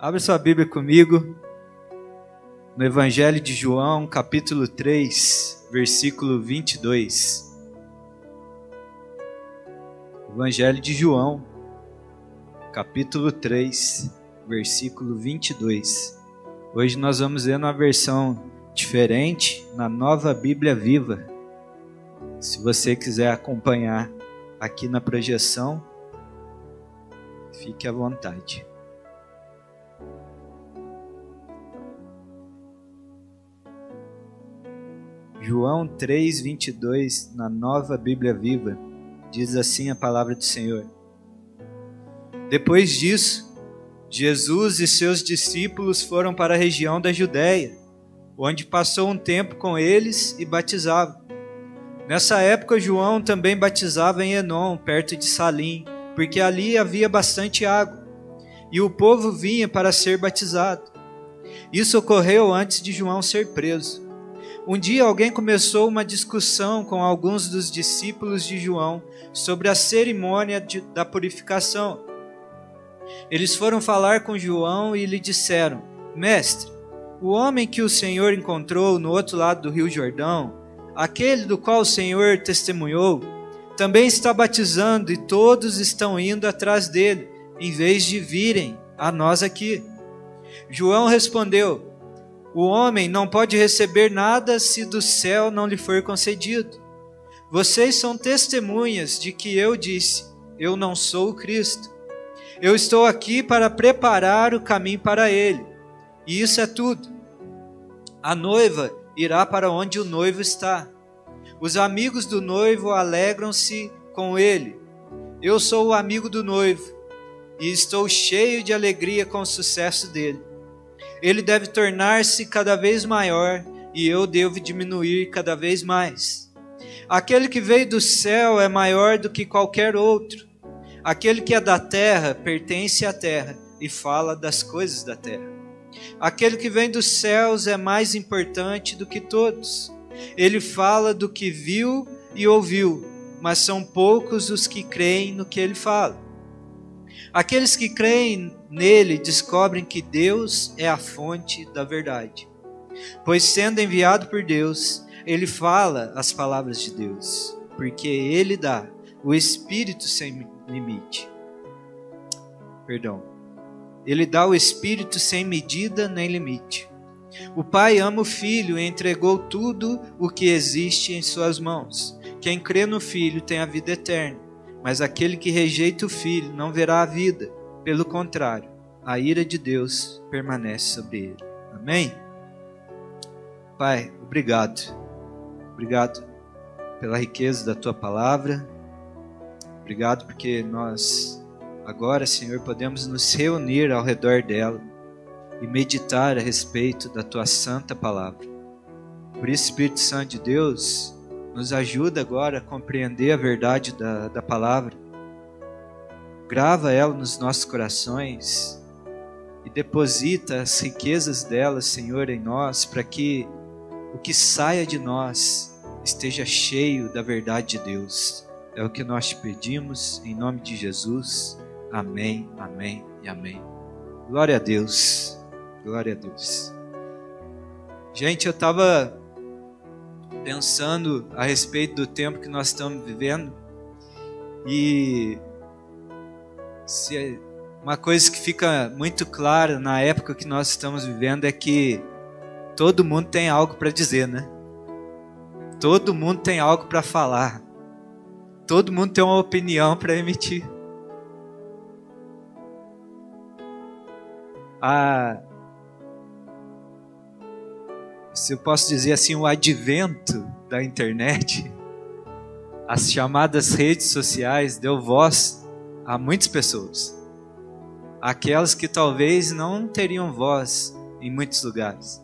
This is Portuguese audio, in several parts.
Abre sua Bíblia comigo no Evangelho de João, capítulo 3, versículo 22. Evangelho de João, capítulo 3, versículo 22. Hoje nós vamos ver uma versão diferente, na Nova Bíblia Viva. Se você quiser acompanhar aqui na projeção, fique à vontade. João 3, 22, na Nova Bíblia Viva, diz assim a palavra do Senhor. Depois disso, Jesus e seus discípulos foram para a região da Judéia, onde passou um tempo com eles e batizava. Nessa época, João também batizava em Enom, perto de Salim, porque ali havia bastante água, e o povo vinha para ser batizado. Isso ocorreu antes de João ser preso. Um dia alguém começou uma discussão com alguns dos discípulos de João sobre a cerimônia da purificação. Eles foram falar com João e lhe disseram: Mestre, o homem que o Senhor encontrou no outro lado do rio Jordão, aquele do qual o Senhor testemunhou, também está batizando e todos estão indo atrás dele, em vez de virem a nós aqui. João respondeu: O homem não pode receber nada se do céu não lhe for concedido. Vocês são testemunhas de que eu disse: Eu não sou o Cristo. Eu estou aqui para preparar o caminho para ele. E isso é tudo. A noiva irá para onde o noivo está. Os amigos do noivo alegram-se com ele. Eu sou o amigo do noivo e estou cheio de alegria com o sucesso dele. Ele deve tornar-se cada vez maior e eu devo diminuir cada vez mais. Aquele que veio do céu é maior do que qualquer outro. Aquele que é da terra pertence à terra e fala das coisas da terra. Aquele que vem dos céus é mais importante do que todos. Ele fala do que viu e ouviu, mas são poucos os que creem no que ele fala. Aqueles que creem nele descobrem que Deus é a fonte da verdade. Pois sendo enviado por Deus, ele fala as palavras de Deus, porque ele dá o Espírito sem limite. Ele dá o Espírito sem medida nem limite. O Pai ama o Filho e entregou tudo o que existe em suas mãos. Quem crê no Filho tem a vida eterna, mas aquele que rejeita o Filho não verá a vida. Pelo contrário, a ira de Deus permanece sobre ele. Amém? Pai, obrigado. Obrigado pela riqueza da Tua palavra. Obrigado porque nós agora, Senhor, podemos nos reunir ao redor dela e meditar a respeito da Tua santa palavra. Por isso, Espírito Santo de Deus, nos ajuda agora a compreender a verdade da palavra. Grava ela nos nossos corações e deposita as riquezas dela, Senhor, em nós, para que o que saia de nós esteja cheio da verdade de Deus. É o que nós te pedimos, em nome de Jesus. Amém, amém e amém. Glória a Deus, glória a Deus. Gente, eu estava pensando a respeito do tempo que nós estamos vivendo e uma coisa que fica muito clara na época que nós estamos vivendo é que todo mundo tem algo para dizer, né? Todo mundo tem algo para falar. Todo mundo tem uma opinião para emitir. Se eu posso dizer assim, o advento da internet, as chamadas redes sociais, deu voz a muitas pessoas. Aquelas que talvez não teriam voz em muitos lugares.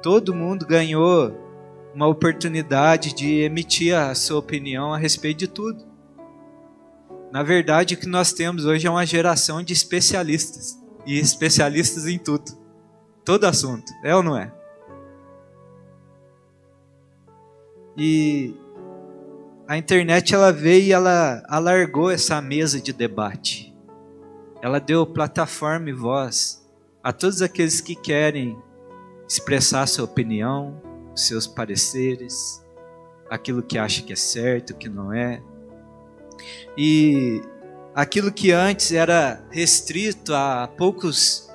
Todo mundo ganhou uma oportunidade de emitir a sua opinião a respeito de tudo. Na verdade, o que nós temos hoje é uma geração de especialistas. E especialistas em tudo. Todo assunto, é ou não é? E a internet ela veio e ela alargou essa mesa de debate. ela deu plataforma e voz a todos aqueles que querem expressar sua opinião, seus pareceres, aquilo que acha que é certo, que não é. E aquilo que antes era restrito a poucos,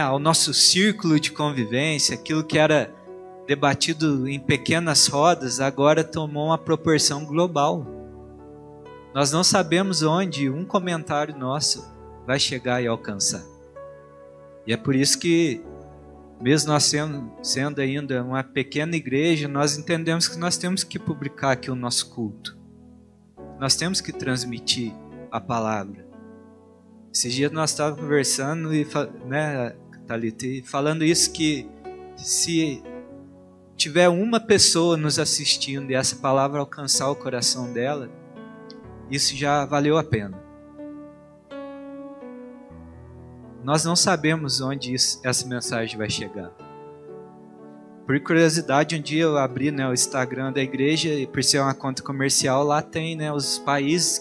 ao nosso círculo de convivência, aquilo que era debatido em pequenas rodas, agora tomou uma proporção global. Nós não sabemos onde um comentário nosso vai chegar e alcançar. E é por isso que, mesmo nós sendo ainda uma pequena igreja, nós entendemos que nós temos que publicar aqui o nosso culto. Nós temos que transmitir a palavra. Esses dias nós estávamos conversando, Thalita, e falando isso, que se tiver uma pessoa nos assistindo e essa palavra alcançar o coração dela, isso já valeu a pena. Nós não sabemos onde essa mensagem vai chegar. Por curiosidade, um dia eu abri o Instagram da igreja, e por ser uma conta comercial, lá tem os países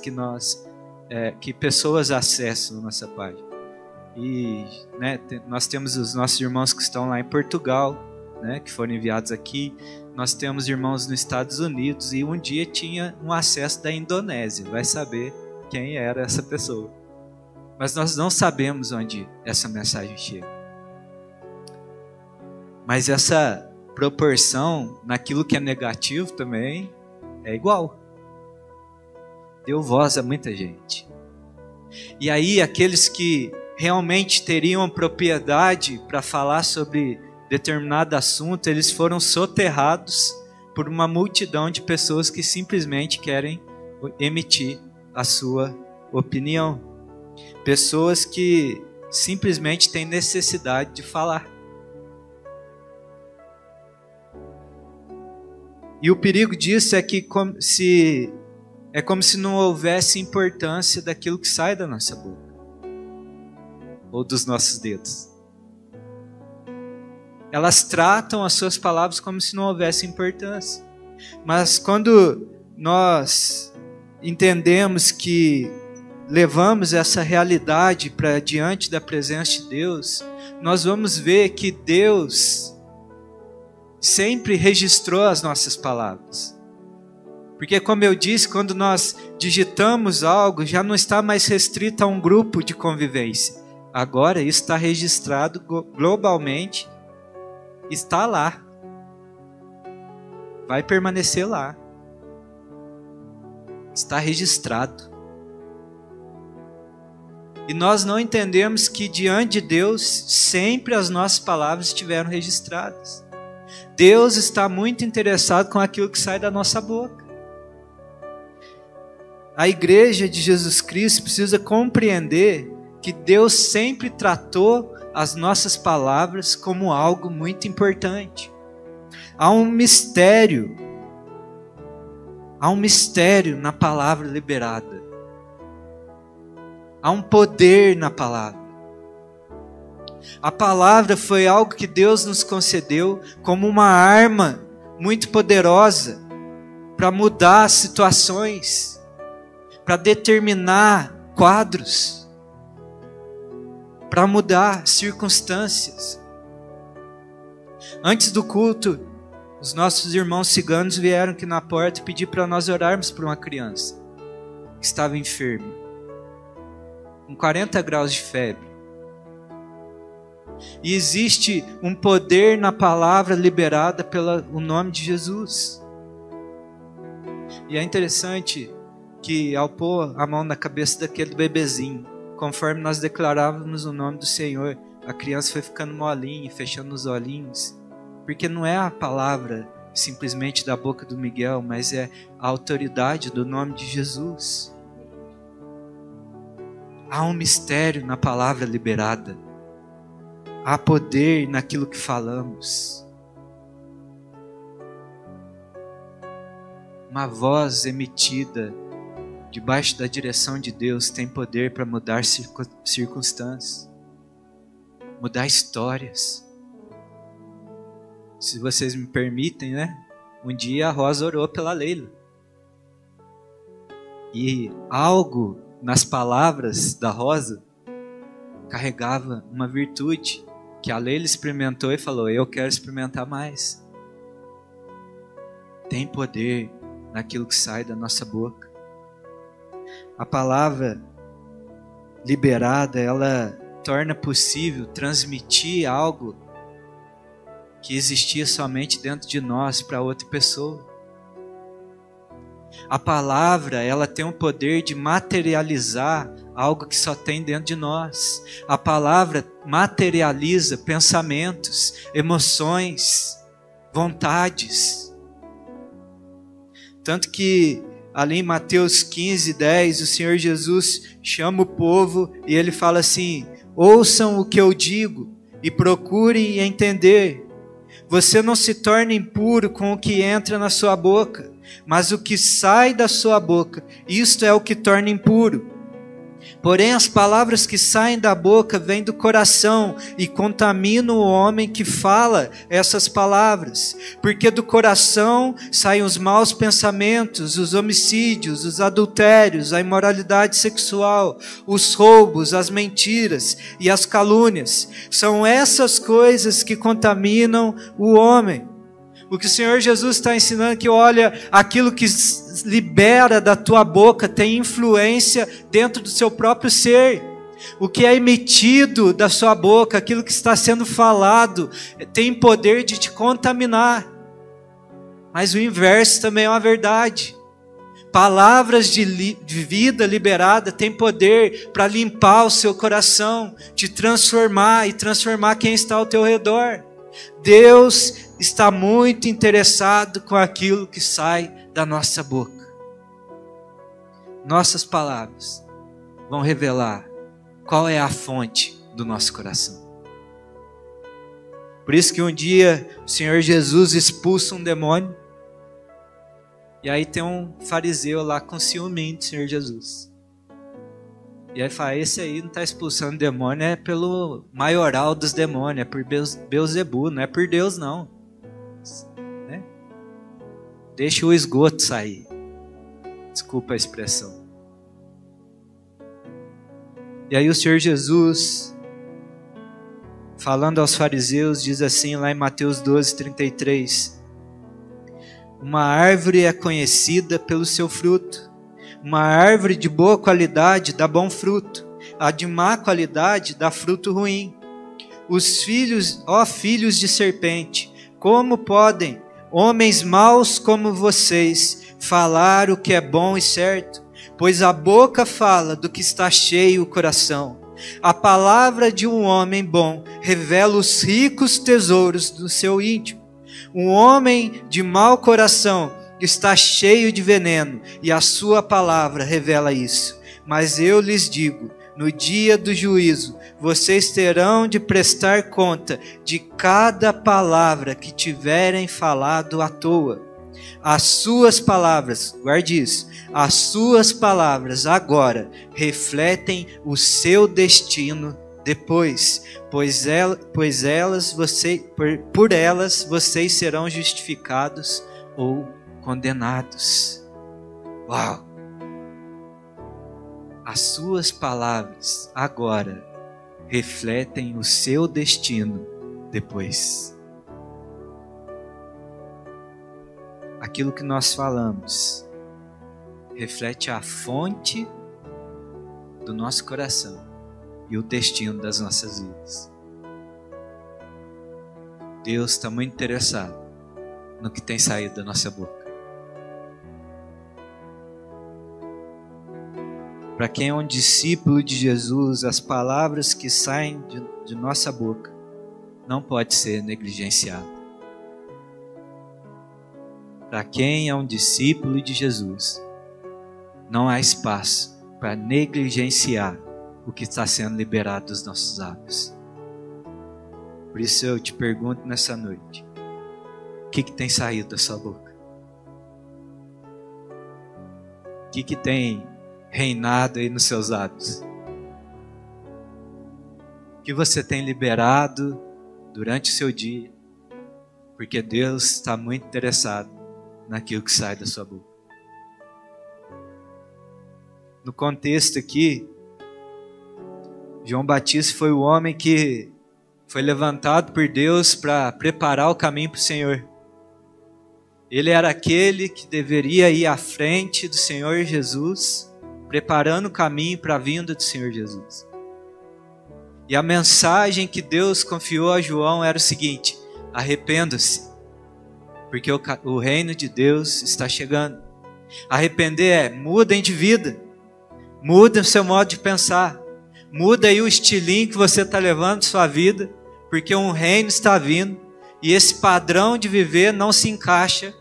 que pessoas acessam a nossa página. E nós temos os nossos irmãos que estão lá em Portugal, que foram enviados aqui. Nós temos irmãos nos Estados Unidos, e um dia tinha um acesso da Indonésia. Vai saber quem era essa pessoa. Mas nós não sabemos onde essa mensagem chega. Mas essa proporção naquilo que é negativo também é igual. Deu voz a muita gente. E aí aqueles que realmente teriam propriedade para falar sobre determinado assunto, eles foram soterrados por uma multidão de pessoas que simplesmente querem emitir a sua opinião. Pessoas que simplesmente têm necessidade de falar. E o perigo disso é que é como se não houvesse importância daquilo que sai da nossa boca ou dos nossos dedos. Elas tratam as suas palavras como se não houvesse importância. Mas quando nós entendemos que levamos essa realidade para diante da presença de Deus, nós vamos ver que Deus sempre registrou as nossas palavras. Porque, como eu disse, quando nós digitamos algo, já não está mais restrito a um grupo de convivência. Agora isso está registrado globalmente, está lá. Vai permanecer lá. Está registrado. E nós não entendemos que diante de Deus, sempre as nossas palavras estiveram registradas. Deus está muito interessado com aquilo que sai da nossa boca. A igreja de Jesus Cristo precisa compreender que Deus sempre tratou as nossas palavras como algo muito importante. Há um mistério na palavra liberada. Há um poder na palavra. A palavra foi algo que Deus nos concedeu como uma arma muito poderosa para mudar situações, para determinar quadros, para mudar circunstâncias. Antes do culto, os nossos irmãos ciganos vieram aqui na porta pedir para nós orarmos por uma criança que estava enferma, com 40 graus de febre. E existe um poder na palavra liberada pelo nome de Jesus. E é interessante que ao pôr a mão na cabeça daquele bebezinho, conforme nós declarávamos o nome do Senhor, a criança foi ficando molinha, fechando os olhinhos, porque não é a palavra simplesmente da boca do Miguel, mas é a autoridade do nome de Jesus. Há um mistério na palavra liberada. Há poder naquilo que falamos. Uma voz emitida debaixo da direção de Deus tem poder para mudar circunstâncias, mudar histórias. Se vocês me permitem, um dia a Rosa orou pela Leila. E algo nas palavras da Rosa carregava uma virtude que ali ele experimentou e falou: eu quero experimentar mais. Tem poder naquilo que sai da nossa boca. A palavra liberada, ela torna possível transmitir algo que existia somente dentro de nós para outra pessoa. A palavra, ela tem o poder de materializar algo que só tem dentro de nós. A palavra materializa pensamentos, emoções, vontades. Tanto que ali em Mateus 15, 10, o Senhor Jesus chama o povo e ele fala assim: ouçam o que eu digo e procurem entender. Você não se torna impuro com o que entra na sua boca, mas o que sai da sua boca, isto é o que torna impuro. Porém, as palavras que saem da boca vêm do coração e contaminam o homem que fala essas palavras. Porque do coração saem os maus pensamentos, os homicídios, os adultérios, a imoralidade sexual, os roubos, as mentiras e as calúnias. São essas coisas que contaminam o homem. O que o Senhor Jesus está ensinando é que, olha, aquilo que libera da tua boca tem influência dentro do seu próprio ser. O que é emitido da sua boca, aquilo que está sendo falado, tem poder de te contaminar. Mas o inverso também é uma verdade. Palavras de vida liberada têm poder para limpar o seu coração, te transformar e transformar quem está ao teu redor. Deus está muito interessado com aquilo que sai da nossa boca. Nossas palavras vão revelar qual é a fonte do nosso coração. Por isso que um dia o Senhor Jesus expulsa um demônio, e aí tem um fariseu lá com ciúme do Senhor Jesus. E aí fala: esse aí não está expulsando demônio, é pelo maioral dos demônios, é por Beelzebu, não é por Deus não. Né? Deixa o esgoto sair. Desculpa a expressão. E aí o Senhor Jesus, falando aos fariseus, diz assim lá em Mateus 12, 33. Uma árvore é conhecida pelo seu fruto. Uma árvore de boa qualidade dá bom fruto. A de má qualidade dá fruto ruim. Os filhos, ó filhos de serpente, como podem homens maus como vocês falar o que é bom e certo? Pois a boca fala do que está cheio o coração. A palavra de um homem bom revela os ricos tesouros do seu íntimo. Um homem de mau coração está cheio de veneno, e a sua palavra revela isso. Mas eu lhes digo, no dia do juízo, vocês terão de prestar conta de cada palavra que tiverem falado à toa. As suas palavras, guarde isso, as suas palavras agora refletem o seu destino depois, por elas vocês serão justificados ou condenados. Uau! As suas palavras agora refletem o seu destino depois. Aquilo que nós falamos reflete a fonte do nosso coração e o destino das nossas vidas. Deus está muito interessado no que tem saído da nossa boca. Para quem é um discípulo de Jesus, as palavras que saem de nossa boca não pode ser negligenciado. Para quem é um discípulo de Jesus, não há espaço para negligenciar o que está sendo liberado dos nossos lábios. Por isso eu te pergunto nessa noite, o que tem saído da sua boca? O que tem reinado aí nos seus lábios? O que você tem liberado durante o seu dia? Porque Deus está muito interessado naquilo que sai da sua boca. No contexto aqui, João Batista foi o homem que foi levantado por Deus para preparar o caminho para o Senhor. Ele era aquele que deveria ir à frente do Senhor Jesus, preparando o caminho para a vinda do Senhor Jesus. E a mensagem que Deus confiou a João era o seguinte: arrependa-se, porque o reino de Deus está chegando. Arrepender mudem de vida, muda o seu modo de pensar, muda aí o estilinho que você está levando sua vida, porque um reino está vindo, e esse padrão de viver não se encaixa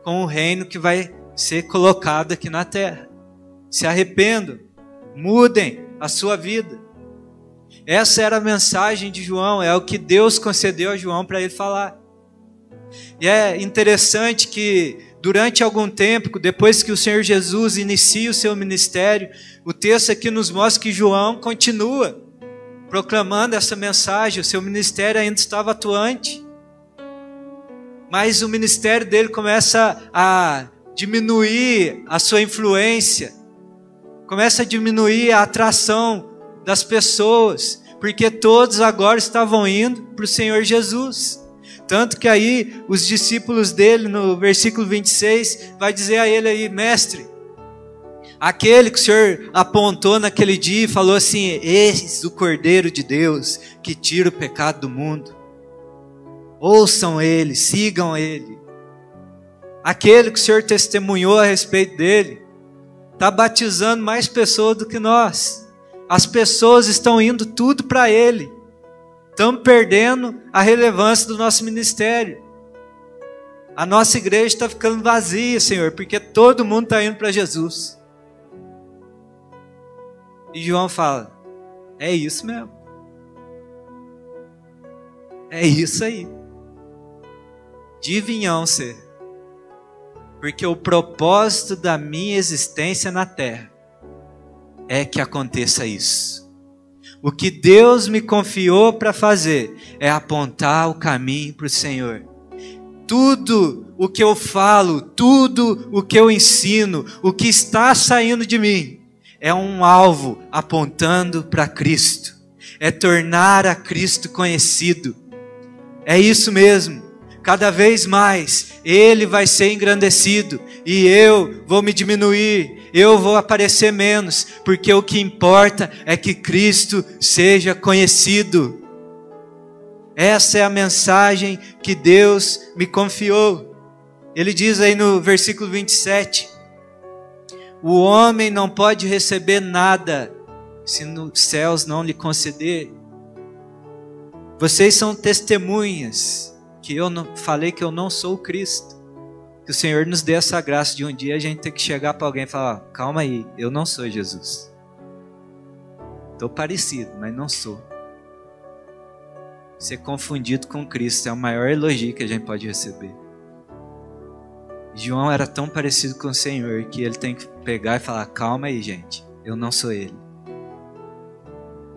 com o reino que vai ser colocado aqui na terra. Se arrependam, mudem a sua vida. Essa era a mensagem de João, é o que Deus concedeu a João para ele falar. E é interessante que durante algum tempo, depois que o Senhor Jesus inicia o seu ministério, o texto aqui nos mostra que João continua proclamando essa mensagem, o seu ministério ainda estava atuante. Mas o ministério dele começa a diminuir a sua influência, começa a diminuir a atração das pessoas, porque todos agora estavam indo para o Senhor Jesus. Tanto que aí os discípulos dele, no versículo 26, vai dizer a ele aí: mestre, aquele que o Senhor apontou naquele dia e falou assim: eis o Cordeiro de Deus que tira o pecado do mundo. Ouçam ele, sigam ele. Aquele que o Senhor testemunhou a respeito dele, está batizando mais pessoas do que nós. As pessoas estão indo tudo para ele. Estamos perdendo a relevância do nosso ministério. A nossa igreja está ficando vazia, Senhor, porque todo mundo está indo para Jesus. E João fala: é isso mesmo. É isso aí. Adivinhão ser. Porque o propósito da minha existência na terra é que aconteça isso. O que Deus me confiou para fazer é apontar o caminho para o Senhor. Tudo o que eu falo, tudo o que eu ensino, o que está saindo de mim, é um alvo apontando para Cristo. É tornar a Cristo conhecido. É isso mesmo. Cada vez mais Ele vai ser engrandecido e eu vou me diminuir, eu vou aparecer menos, porque o que importa é que Cristo seja conhecido. Essa é a mensagem que Deus me confiou. Ele diz aí no versículo 27, o homem não pode receber nada se nos céus não lhe conceder. Vocês são testemunhas que eu não falei que eu não sou o Cristo. Que o Senhor nos dê essa graça de um dia a gente ter que chegar para alguém e falar: calma aí, eu não sou Jesus. Estou parecido, mas não sou. Ser confundido com Cristo é o maior elogio que a gente pode receber. João era tão parecido com o Senhor que ele tem que pegar e falar: calma aí, gente, eu não sou ele.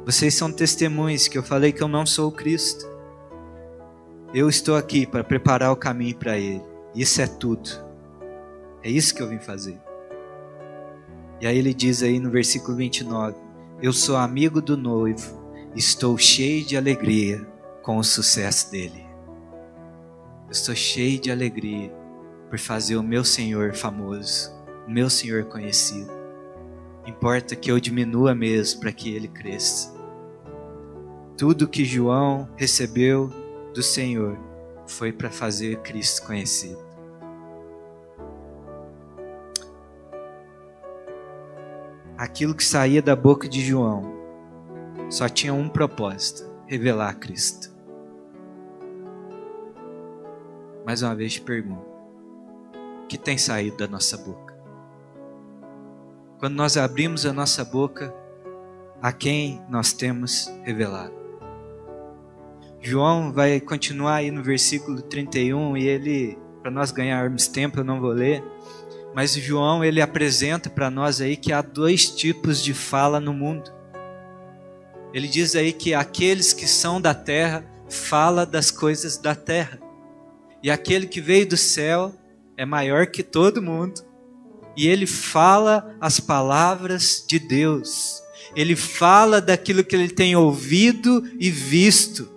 Vocês são testemunhas que eu falei que eu não sou o Cristo. Eu estou aqui para preparar o caminho para Ele. Isso é tudo. É isso que eu vim fazer. E aí ele diz aí no versículo 29, eu sou amigo do noivo, estou cheio de alegria com o sucesso dele. Eu estou cheio de alegria por fazer o meu Senhor famoso, o meu Senhor conhecido. Importa que eu diminua mesmo para que Ele cresça. Tudo que João recebeu do Senhor foi para fazer Cristo conhecido. Aquilo que saía da boca de João só tinha um propósito: revelar Cristo. Mais uma vez te pergunto, o que tem saído da nossa boca? Quando nós abrimos a nossa boca, a quem nós temos revelado? João vai continuar aí no versículo 31 e ele, para nós ganharmos tempo, eu não vou ler, mas João ele apresenta para nós aí que há dois tipos de fala no mundo. Ele diz aí que aqueles que são da terra fala das coisas da terra, e aquele que veio do céu é maior que todo mundo, e ele fala as palavras de Deus. ele fala daquilo que ele tem ouvido e visto.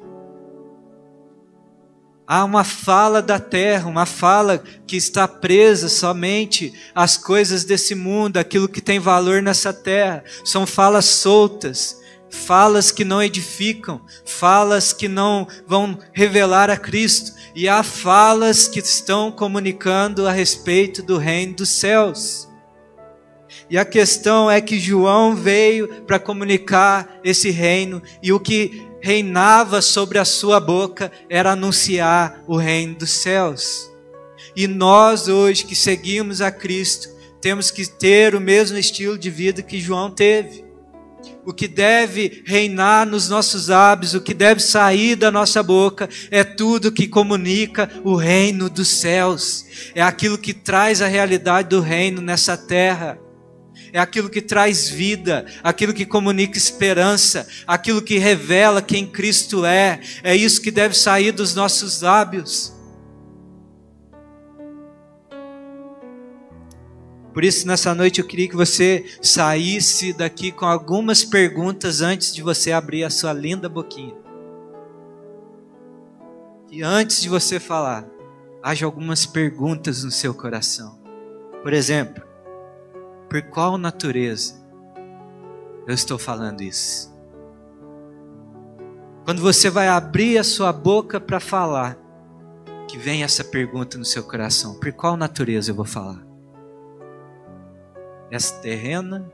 Há uma fala da terra, uma fala que está presa somente às coisas desse mundo, aquilo que tem valor nessa terra. São falas soltas, falas que não edificam, falas que não vão revelar a Cristo. E há falas que estão comunicando a respeito do reino dos céus. E a questão é que João veio para comunicar esse reino, e o que reinava sobre a sua boca era anunciar o reino dos céus. E nós hoje que seguimos a Cristo, temos que ter o mesmo estilo de vida que João teve. O que deve reinar nos nossos lábios, o que deve sair da nossa boca, é tudo que comunica o reino dos céus. É aquilo que traz a realidade do reino nessa terra. É aquilo que traz vida, aquilo que comunica esperança, aquilo que revela quem Cristo é. É isso que deve sair dos nossos lábios. Por isso, nessa noite, eu queria que você saísse daqui com algumas perguntas antes de você abrir a sua linda boquinha. E antes de você falar, haja algumas perguntas no seu coração. Por exemplo, por qual natureza eu estou falando isso? Quando você vai abrir a sua boca para falar, que vem essa pergunta no seu coração: por qual natureza eu vou falar? Essa terrena,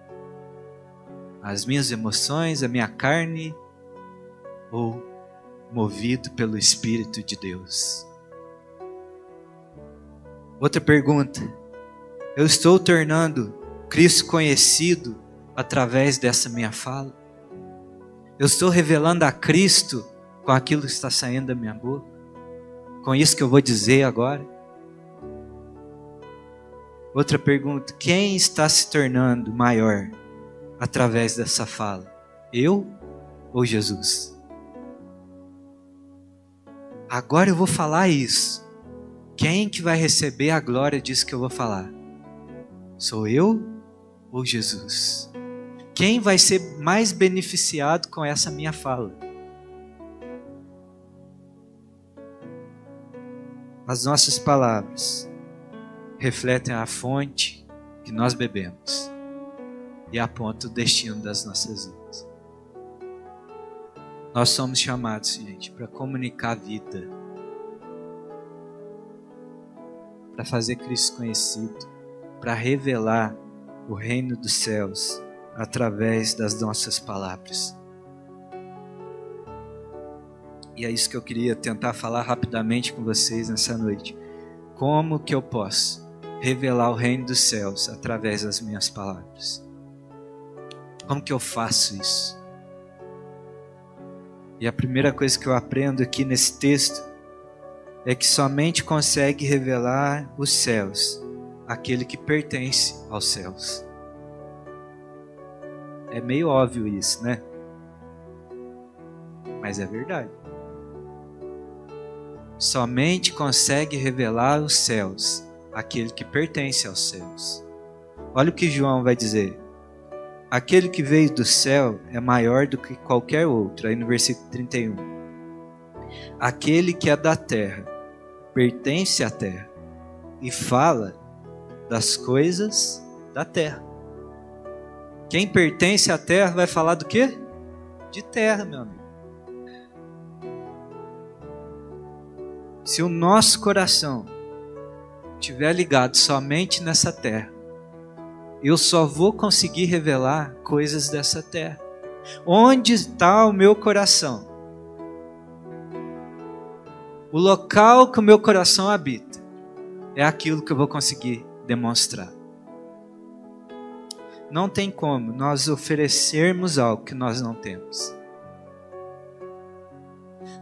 as minhas emoções, a minha carne, ou movido pelo Espírito de Deus? Outra pergunta: eu estou tornando Cristo conhecido através dessa minha fala? Eu estou revelando a Cristo com aquilo que está saindo da minha boca? Com isso que eu vou dizer agora? Outra pergunta: quem está se tornando maior através dessa fala? Eu ou Jesus? Agora eu vou falar isso. Quem que vai receber a glória disso que eu vou falar? Sou eu ou Jesus? Quem vai ser mais beneficiado com essa minha fala? As nossas palavras refletem a fonte que nós bebemos e apontam o destino das nossas vidas. Nós somos chamados, gente, para comunicar a vida, para fazer Cristo conhecido, para revelar o reino dos céus através das nossas palavras. E é isso que eu queria tentar falar rapidamente com vocês nessa noite. Como que eu posso revelar o reino dos céus através das minhas palavras? Como que eu faço isso? E a primeira coisa que eu aprendo aqui nesse texto é que somente consegue revelar os céus aquele que pertence aos céus. É meio óbvio isso, né? Mas é verdade. Somente consegue revelar os céus aquele que pertence aos céus. Olha o que João vai dizer: aquele que veio do céu é maior do que qualquer outro. Aí no versículo 31. Aquele que é da terra pertence à terra e fala das coisas da terra. Quem pertence à terra vai falar do quê? De terra, meu amigo. Se o nosso coração estiver ligado somente nessa terra, eu só vou conseguir revelar coisas dessa terra. Onde está o meu coração? O local que o meu coração habita é aquilo que eu vou conseguir demonstrar. Não tem como nós oferecermos algo que nós não temos.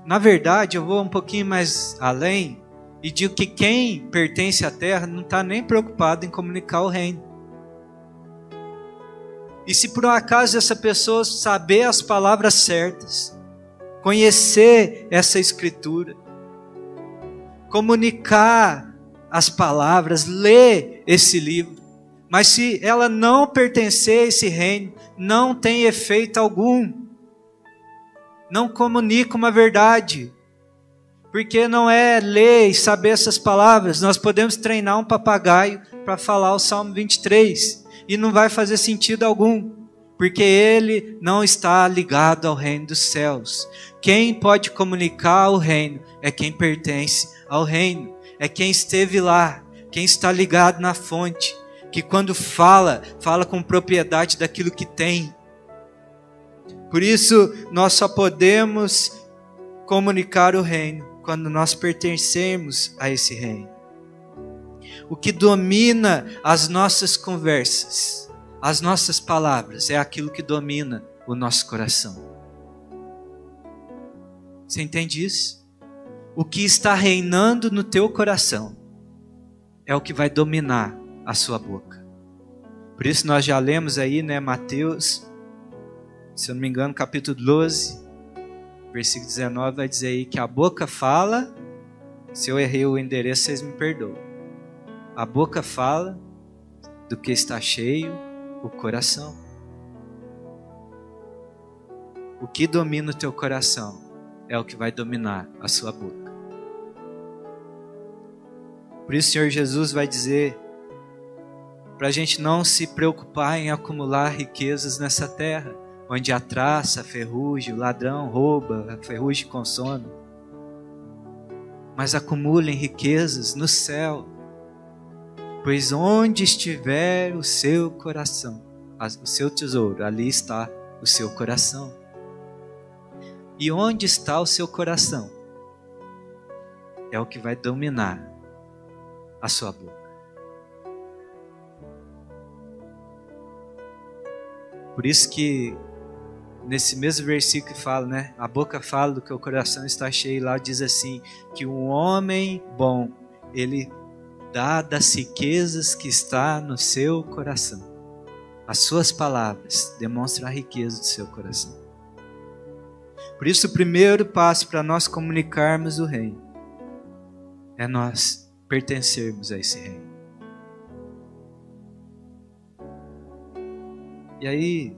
Na verdade, eu vou um pouquinho mais além e digo que quem pertence à terra não está nem preocupado em comunicar o reino. E se por um acaso essa pessoa saber as palavras certas, conhecer essa escritura, comunicar as palavras, ler esse livro, Mas se ela não pertencer a esse reino, não tem efeito algum. Não comunica uma verdade. Porque não é ler e saber essas palavras. Nós podemos treinar um papagaio para falar o Salmo 23. E não vai fazer sentido algum. Porque ele não está ligado ao reino dos céus. Quem pode comunicar o reino é quem pertence ao reino. É quem esteve lá. Quem está ligado na fonte. Que quando fala com propriedade daquilo que tem. Por isso, nós só podemos comunicar o reino quando nós pertencemos a esse reino. O que domina as nossas conversas, as nossas palavras, é aquilo que domina o nosso coração. Você entende isso? O que está reinando no teu coração é o que vai dominar a sua boca. Por isso nós já lemos aí, Mateus, se eu não me engano, capítulo 12, versículo 19, vai dizer aí que a boca fala, se eu errei o endereço, vocês me perdoam. A boca fala do que está cheio o coração. O que domina o teu coração é o que vai dominar a sua boca. Por isso o Senhor Jesus vai dizer para a gente não se preocupar em acumular riquezas nessa terra, onde a traça, a ferrugem, o ladrão rouba, a ferrugem consome. Mas acumulem riquezas no céu, pois onde estiver o seu coração, o seu tesouro, ali está o seu coração. E onde está o seu coração é o que vai dominar a sua boca. Por isso que nesse mesmo versículo que fala, a boca fala do que o coração está cheio, lá diz assim, que um homem bom, ele dá das riquezas que está no seu coração. As suas palavras demonstram a riqueza do seu coração. Por isso o primeiro passo para nós comunicarmos o reino é nós pertencermos a esse reino. E aí,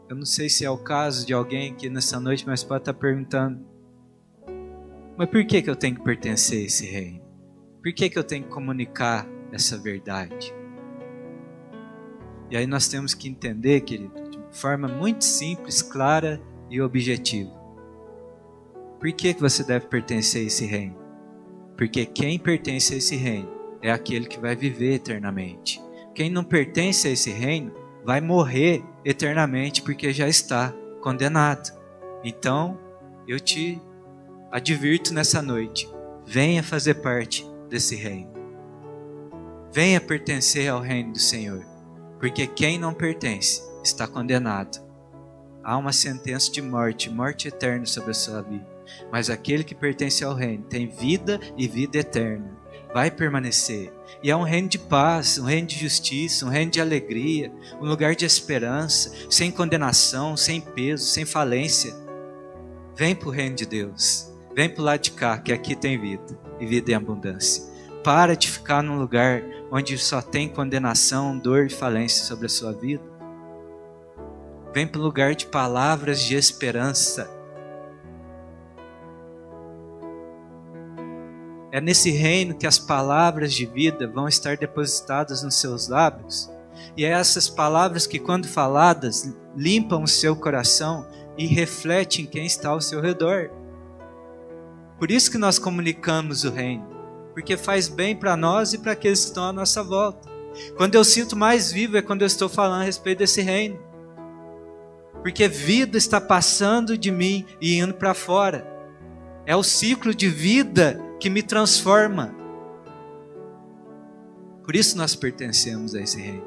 eu não sei se é o caso de alguém aqui nessa noite, mas pode estar perguntando, mas por que eu tenho que pertencer a esse reino? Por que eu tenho que comunicar essa verdade? E aí nós temos que entender, querido, de forma muito simples, clara e objetiva. Por que você deve pertencer a esse reino? Porque quem pertence a esse reino é aquele que vai viver eternamente. Quem não pertence a esse reino vai morrer eternamente porque já está condenado. Então, eu te advirto nessa noite, venha fazer parte desse reino. Venha pertencer ao reino do Senhor, porque quem não pertence está condenado. Há uma sentença de morte, morte eterna sobre a sua vida. Mas aquele que pertence ao reino tem vida e vida eterna. Vai permanecer. E é um reino de paz, um reino de justiça, um reino de alegria, um lugar de esperança, sem condenação, sem peso, sem falência. Vem para o reino de Deus. Vem para o lado de cá, que aqui tem vida e vida em abundância. Para de ficar num lugar onde só tem condenação, dor e falência sobre a sua vida. Vem para o lugar de palavras de esperança. É nesse reino que as palavras de vida vão estar depositadas nos seus lábios. E é essas palavras que, quando faladas, limpam o seu coração e refletem quem está ao seu redor. Por isso que nós comunicamos o reino. Porque faz bem para nós e para aqueles que estão à nossa volta. Quando eu sinto mais vivo é quando eu estou falando a respeito desse reino. Porque vida está passando de mim e indo para fora. É o ciclo de vida que me transforma. Por isso nós pertencemos a esse reino.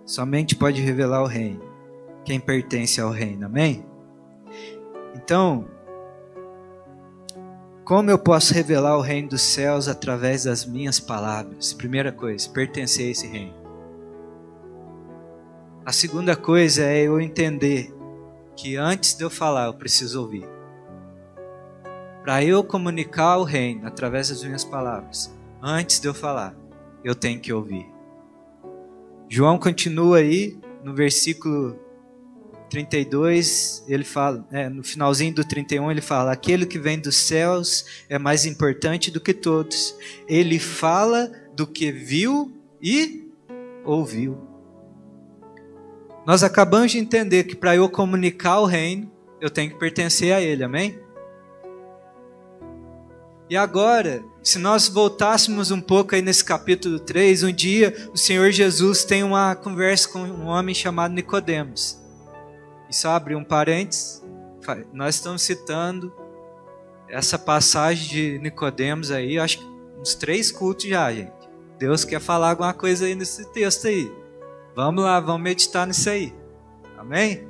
Somente pode revelar o reino quem pertence ao reino, amém? Então, como eu posso revelar o reino dos céus através das minhas palavras? Primeira coisa, pertencer a esse reino. A segunda coisa é eu entender que antes de eu falar, eu preciso ouvir. Para eu comunicar o reino através das minhas palavras, antes de eu falar, eu tenho que ouvir. João continua aí, no versículo 32, ele fala, no finalzinho do 31, ele fala: aquele que vem dos céus é mais importante do que todos. Ele fala do que viu e ouviu. Nós acabamos de entender que para eu comunicar o reino, eu tenho que pertencer a ele, amém? E agora, se nós voltássemos um pouco aí nesse capítulo 3, um dia o Senhor Jesus tem uma conversa com um homem chamado Nicodemos. E só abrir um parênteses, nós estamos citando essa passagem de Nicodemos aí, acho que uns 3 cultos já, gente. Deus quer falar alguma coisa aí nesse texto aí. Vamos lá, vamos meditar nisso aí. Amém?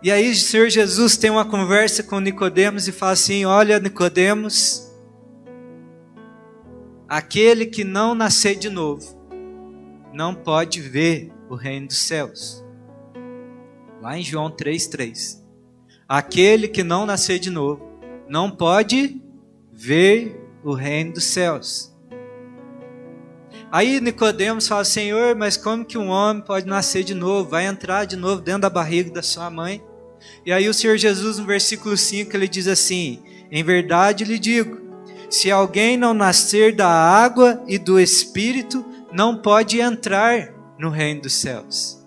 E aí o Senhor Jesus tem uma conversa com Nicodemos e fala assim: olha, Nicodemos, aquele que não nascer de novo não pode ver o reino dos céus. Lá em João 3,3. Aquele que não nascer de novo não pode ver o reino dos céus. Aí Nicodemos fala: Senhor, mas como que um homem pode nascer de novo? Vai entrar de novo dentro da barriga da sua mãe? E aí o Senhor Jesus, no versículo 5, ele diz assim: em verdade lhe digo, se alguém não nascer da água e do Espírito, não pode entrar no reino dos céus.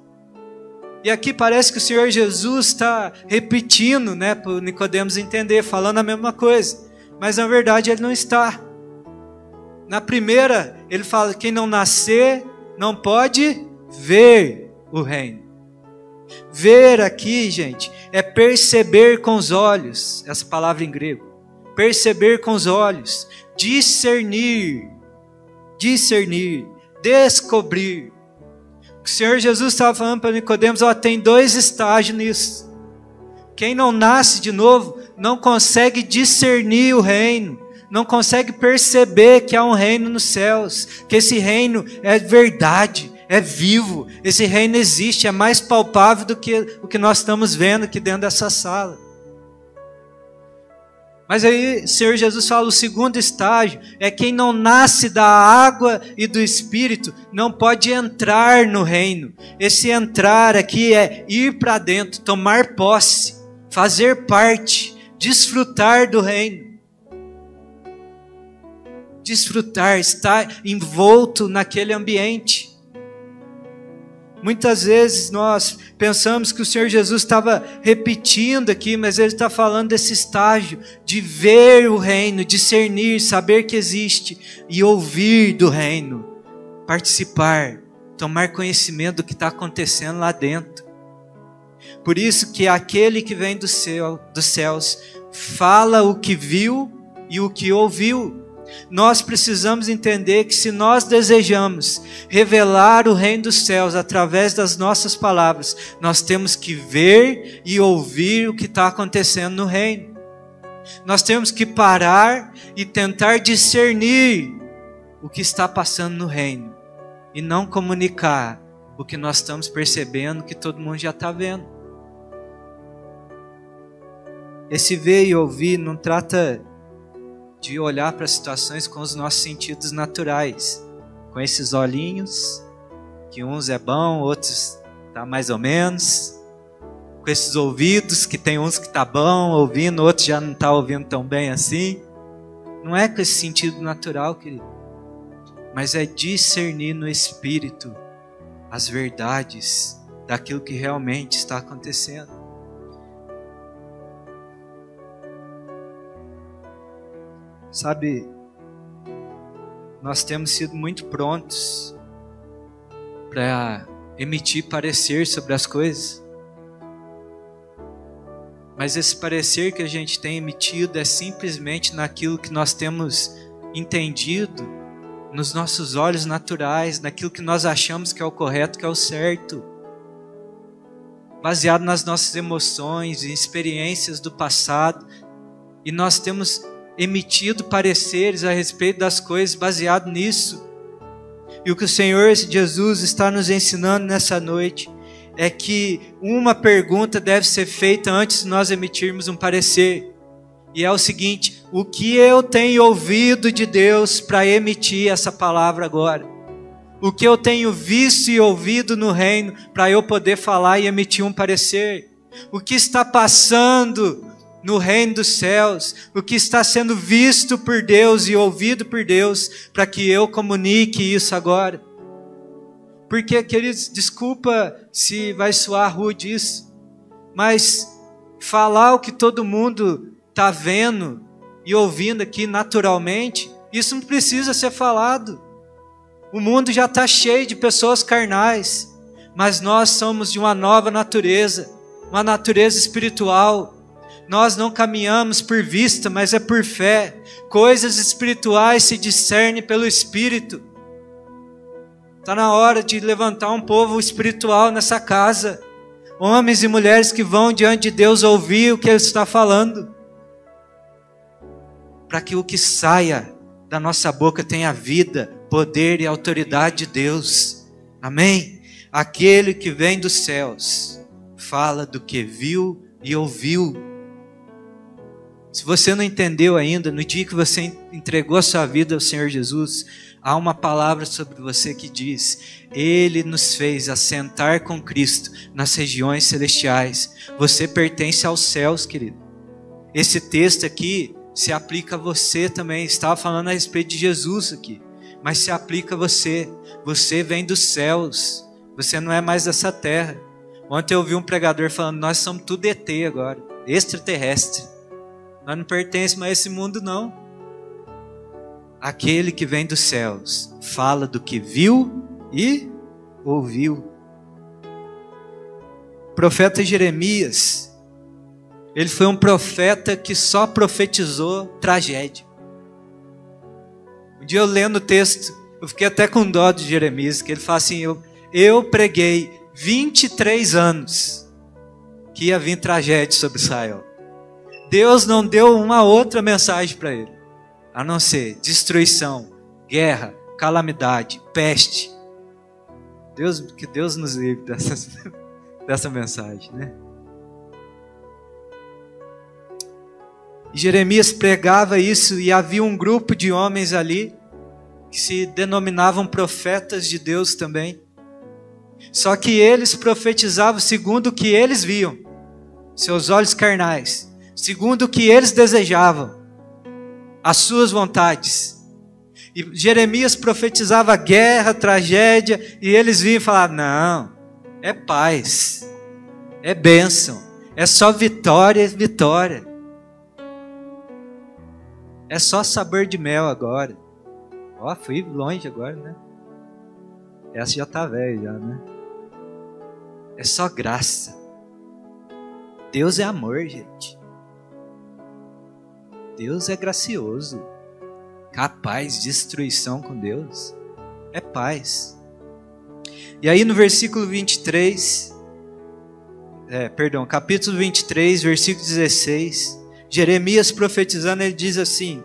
E aqui parece que o Senhor Jesus está repetindo, para o Nicodemos entender, falando a mesma coisa. Mas na verdade ele não está. Na primeira, ele fala: quem não nascer não pode ver o reino. Ver aqui, gente, é perceber com os olhos, essa palavra em grego. Perceber com os olhos, discernir, descobrir. O Senhor Jesus estava falando para Nicodemos: tem 2 estágios nisso. Quem não nasce de novo não consegue discernir o reino, não consegue perceber que há um reino nos céus, que esse reino é verdade, é vivo, esse reino existe, é mais palpável do que o que nós estamos vendo aqui dentro dessa sala. Mas aí o Senhor Jesus fala: o segundo estágio é quem não nasce da água e do Espírito não pode entrar no reino. Esse entrar aqui é ir para dentro, tomar posse, fazer parte, desfrutar do reino. Desfrutar, estar envolto naquele ambiente. Muitas vezes nós pensamos que o Senhor Jesus estava repetindo aqui, mas Ele está falando desse estágio de ver o reino, discernir, saber que existe e ouvir do reino, participar, tomar conhecimento do que está acontecendo lá dentro. Por isso que aquele que vem dos céus fala o que viu e o que ouviu. Nós precisamos entender que se nós desejamos revelar o reino dos céus através das nossas palavras, nós temos que ver e ouvir o que está acontecendo no reino. Nós temos que parar e tentar discernir o que está passando no reino e não comunicar o que nós estamos percebendo que todo mundo já está vendo. Esse ver e ouvir não trata de olhar para as situações com os nossos sentidos naturais, com esses olhinhos, que uns é bom, outros tá mais ou menos, com esses ouvidos, que tem uns que tá bom ouvindo, outros já não tá ouvindo tão bem assim. Não é com esse sentido natural, querido, mas é discernir no Espírito as verdades daquilo que realmente está acontecendo. Sabe, nós temos sido muito prontos para emitir parecer sobre as coisas, mas esse parecer que a gente tem emitido é simplesmente naquilo que nós temos entendido, nos nossos olhos naturais, naquilo que nós achamos que é o correto, que é o certo, baseado nas nossas emoções e experiências do passado, e nós temos emitido pareceres a respeito das coisas baseado nisso. E o que o Senhor Jesus está nos ensinando nessa noite é que uma pergunta deve ser feita antes de nós emitirmos um parecer, e é o seguinte: o que eu tenho ouvido de Deus para emitir essa palavra agora. O que eu tenho visto e ouvido no reino para eu poder falar e emitir um parecer. O que está passando no reino dos céus, o que está sendo visto por Deus e ouvido por Deus, para que eu comunique isso agora. Porque, queridos, desculpa se vai soar rude isso, mas falar o que todo mundo está vendo e ouvindo aqui naturalmente, isso não precisa ser falado. O mundo já está cheio de pessoas carnais, mas nós somos de uma nova natureza, uma natureza espiritual. Nós não caminhamos por vista, mas é por fé. Coisas espirituais se discernem pelo Espírito. Está na hora de levantar um povo espiritual nessa casa. Homens e mulheres que vão diante de Deus ouvir o que Ele está falando. Para que o que saia da nossa boca tenha vida, poder e autoridade de Deus. Amém? Aquele que vem dos céus fala do que viu e ouviu. Se você não entendeu ainda, no dia que você entregou a sua vida ao Senhor Jesus, há uma palavra sobre você que diz: Ele nos fez assentar com Cristo nas regiões celestiais. Você pertence aos céus, querido. Esse texto aqui se aplica a você também. Estava falando a respeito de Jesus aqui, mas se aplica a você. Você vem dos céus. Você não é mais dessa terra. Ontem eu ouvi um pregador falando: nós somos tudo ET agora, extraterrestre. Nós não pertencemos a esse mundo, não. Aquele que vem dos céus fala do que viu e ouviu. O profeta Jeremias, ele foi um profeta que só profetizou tragédia. Um dia eu lendo o texto, eu fiquei até com dó de Jeremias, que ele fala assim: eu preguei 23 anos que ia vir tragédia sobre Israel. Deus não deu uma outra mensagem para ele, a não ser destruição, guerra, calamidade, peste. Que Deus nos livre dessa mensagem, né? E Jeremias pregava isso, e havia um grupo de homens ali que se denominavam profetas de Deus também. Só que eles profetizavam segundo o que eles viam, seus olhos carnais, segundo o que eles desejavam, as suas vontades. E Jeremias profetizava guerra, tragédia, e eles vinham e falavam: não, é paz, é bênção, é só vitória, vitória. É só sabor de mel agora. Ó, fui longe agora, né? Essa já tá velha já, né? É só graça. Deus é amor, gente. Deus é gracioso. Capaz de destruição com Deus é paz. E aí no versículo 23, capítulo 23, versículo 16, Jeremias profetizando, ele diz assim: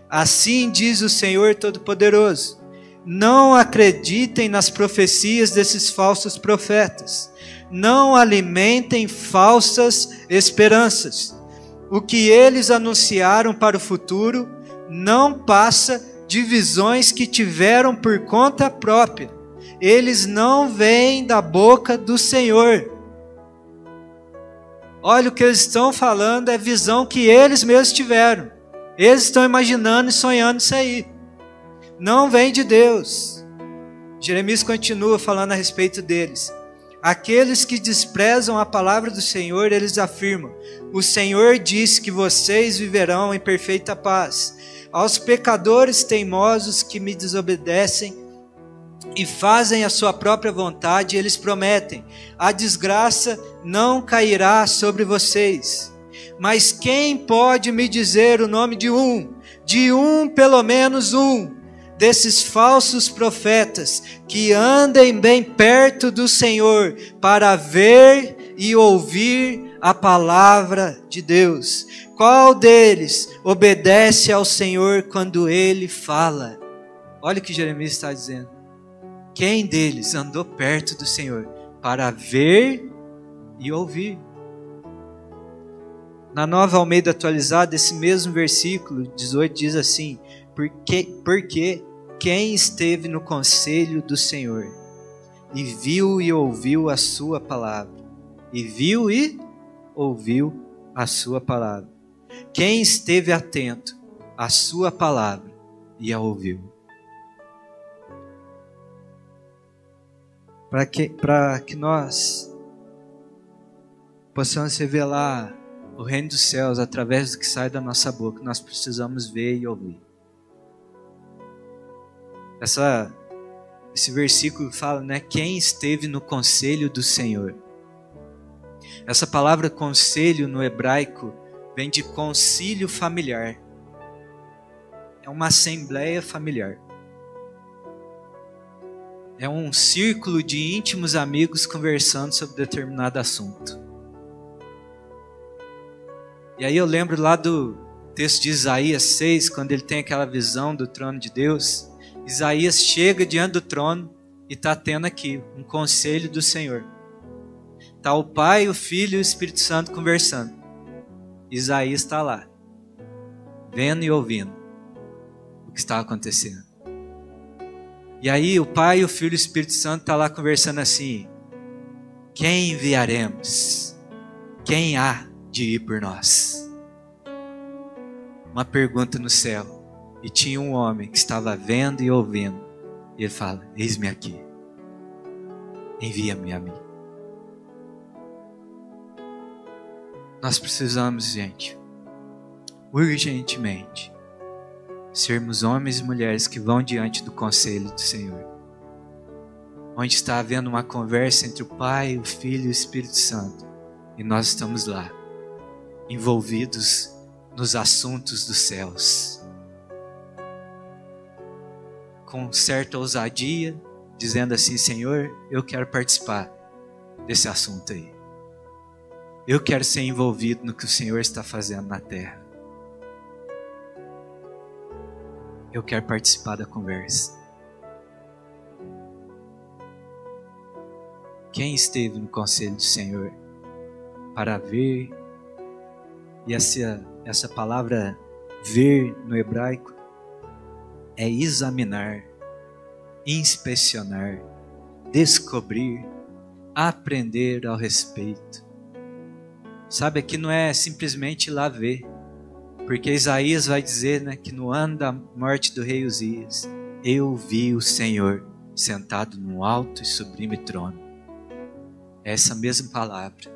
assim diz o Senhor Todo-Poderoso, não acreditem nas profecias desses falsos profetas, não alimentem falsas esperanças. O que eles anunciaram para o futuro não passa de visões que tiveram por conta própria. Eles não vêm da boca do Senhor. Olha, o que eles estão falando é visão que eles mesmos tiveram. Eles estão imaginando e sonhando isso aí. Não vem de Deus. Jeremias continua falando a respeito deles. Aqueles que desprezam a palavra do Senhor, eles afirmam: o Senhor disse que vocês viverão em perfeita paz. Aos pecadores teimosos que me desobedecem e fazem a sua própria vontade, eles prometem: a desgraça não cairá sobre vocês. Mas quem pode me dizer o nome de um, pelo menos um, desses falsos profetas que andem bem perto do Senhor para ver e ouvir a palavra de Deus? Qual deles obedece ao Senhor quando Ele fala? Olha o que Jeremias está dizendo. Quem deles andou perto do Senhor para ver e ouvir? Na Nova Almeida Atualizada, esse mesmo versículo 18 diz assim: porque quem esteve no conselho do Senhor e viu e ouviu a sua palavra, e viu e ouviu a sua palavra. Quem esteve atento à sua palavra e a ouviu. Para que nós possamos revelar o reino dos céus através do que sai da nossa boca, nós precisamos ver e ouvir. Esse versículo fala, né? Quem esteve no conselho do Senhor. Essa palavra conselho no hebraico vem de concílio familiar. É uma assembleia familiar. É um círculo de íntimos amigos conversando sobre determinado assunto. E aí eu lembro lá do texto de Isaías 6, quando ele tem aquela visão do trono de Deus. Isaías chega diante do trono e está tendo aqui um conselho do Senhor. Está o Pai, o Filho e o Espírito Santo conversando. Isaías está lá, vendo e ouvindo o que está acontecendo. E aí o Pai, o Filho e o Espírito Santo estão lá conversando assim: quem enviaremos? Quem há de ir por nós? Uma pergunta no céu. E tinha um homem que estava vendo e ouvindo. E ele fala: eis-me aqui. Envia-me a mim. Nós precisamos, gente, urgentemente, sermos homens e mulheres que vão diante do conselho do Senhor. Onde está havendo uma conversa entre o Pai, o Filho e o Espírito Santo. E nós estamos lá, envolvidos nos assuntos dos céus. Com certa ousadia, dizendo assim: Senhor, eu quero participar desse assunto aí. Eu quero ser envolvido no que o Senhor está fazendo na terra. Eu quero participar da conversa. Quem esteve no conselho do Senhor para ver, e essa palavra ver no hebraico é examinar, inspecionar, descobrir, aprender ao respeito. Sabe, aqui não é simplesmente ir lá ver, porque Isaías vai dizer, né, que no ano da morte do rei Uzias, eu vi o Senhor sentado num alto e sublime trono. Essa mesma palavra.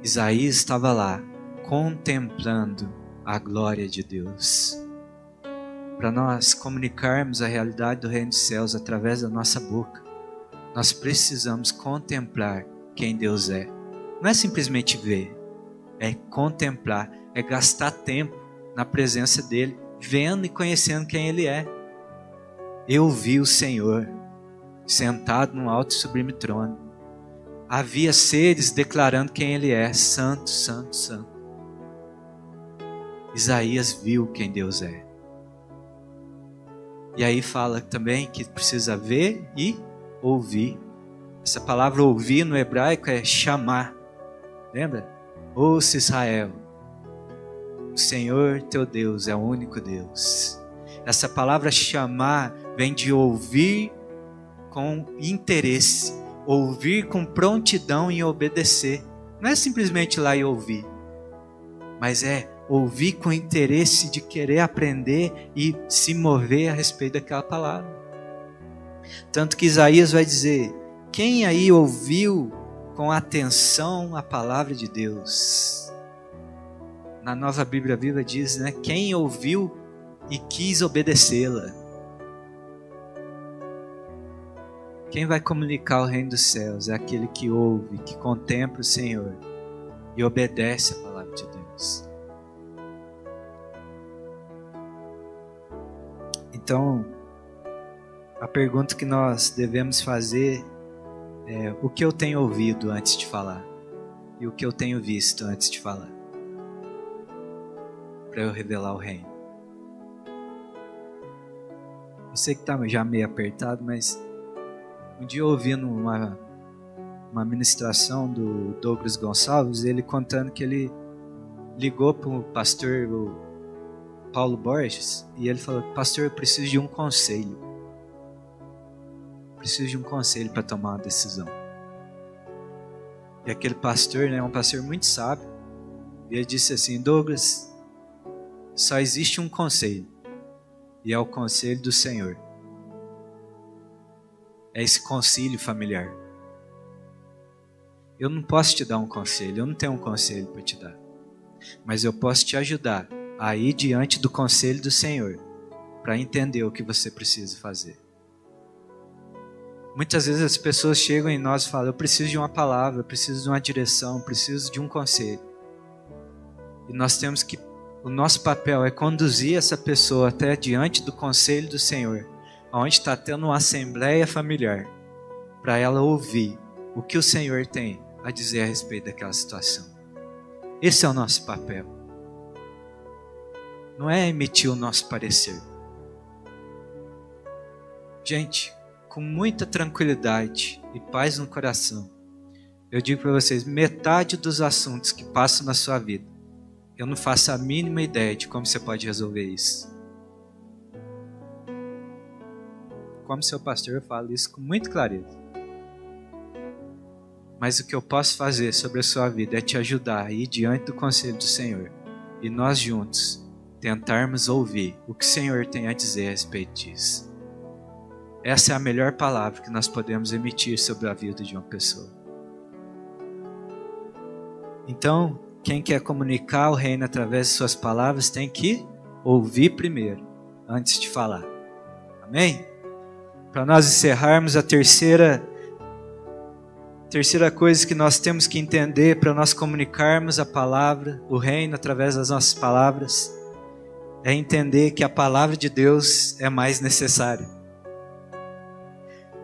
Isaías estava lá, contemplando a glória de Deus. Para nós comunicarmos a realidade do reino dos céus através da nossa boca, nós precisamos contemplar quem Deus é. Não é simplesmente ver, é contemplar, é gastar tempo na presença dEle, vendo e conhecendo quem Ele é. Eu vi o Senhor sentado num alto e sublime trono. Havia seres declarando quem Ele é: Santo, Santo, Santo. Isaías viu quem Deus é. E aí fala também que precisa ver e ouvir. Essa palavra ouvir no hebraico é chamar. Lembra? Ouça, Israel, o Senhor teu Deus é o único Deus. Essa palavra chamar vem de ouvir com interesse, ouvir com prontidão em obedecer. Não é simplesmente ir lá e ouvir, mas é ouvir com interesse de querer aprender e se mover a respeito daquela palavra. Tanto que Isaías vai dizer: quem aí ouviu com atenção a palavra de Deus? Na Nova Bíblia Viva diz, né? Quem ouviu e quis obedecê-la. Quem vai comunicar o reino dos céus é aquele que ouve, que contempla o Senhor e obedece a palavra de Deus. Então, a pergunta que nós devemos fazer é: o que eu tenho ouvido antes de falar? E o que eu tenho visto antes de falar? Para eu revelar o reino. Eu sei que está já meio apertado, mas um dia ouvindo uma ministração do Douglas Gonçalves, ele contando que ele ligou para o pastor Paulo Borges e ele falou: pastor, eu preciso de um conselho. Preciso de um conselho para tomar uma decisão. E aquele pastor, né, é um pastor muito sábio, e ele disse assim: Douglas, só existe um conselho, e é o conselho do Senhor. É esse concílio familiar. Eu não posso te dar um conselho, eu não tenho um conselho para te dar, mas eu posso te ajudar a ir diante do conselho do Senhor para entender o que você precisa fazer. Muitas vezes as pessoas chegam em nós e falam: eu preciso de uma palavra, eu preciso de uma direção, eu preciso de um conselho. E nós temos que, o nosso papel é conduzir essa pessoa até diante do conselho do Senhor, onde está tendo uma assembleia familiar, para ela ouvir o que o Senhor tem a dizer a respeito daquela situação. Esse é o nosso papel. Não é emitir o nosso parecer. Gente, com muita tranquilidade e paz no coração, eu digo para vocês, metade dos assuntos que passam na sua vida, eu não faço a mínima ideia de como você pode resolver isso. Como seu pastor, eu falo isso com muita clareza. Mas o que eu posso fazer sobre a sua vida é te ajudar a ir diante do conselho do Senhor e nós juntos tentarmos ouvir o que o Senhor tem a dizer a respeito disso. Essa é a melhor palavra que nós podemos emitir sobre a vida de uma pessoa. Então, quem quer comunicar o reino através de suas palavras tem que ouvir primeiro, antes de falar. Amém? Para nós encerrarmos, a terceira coisa que nós temos que entender para nós comunicarmos a palavra, o reino através das nossas palavras, é entender que a palavra de Deus é mais necessária.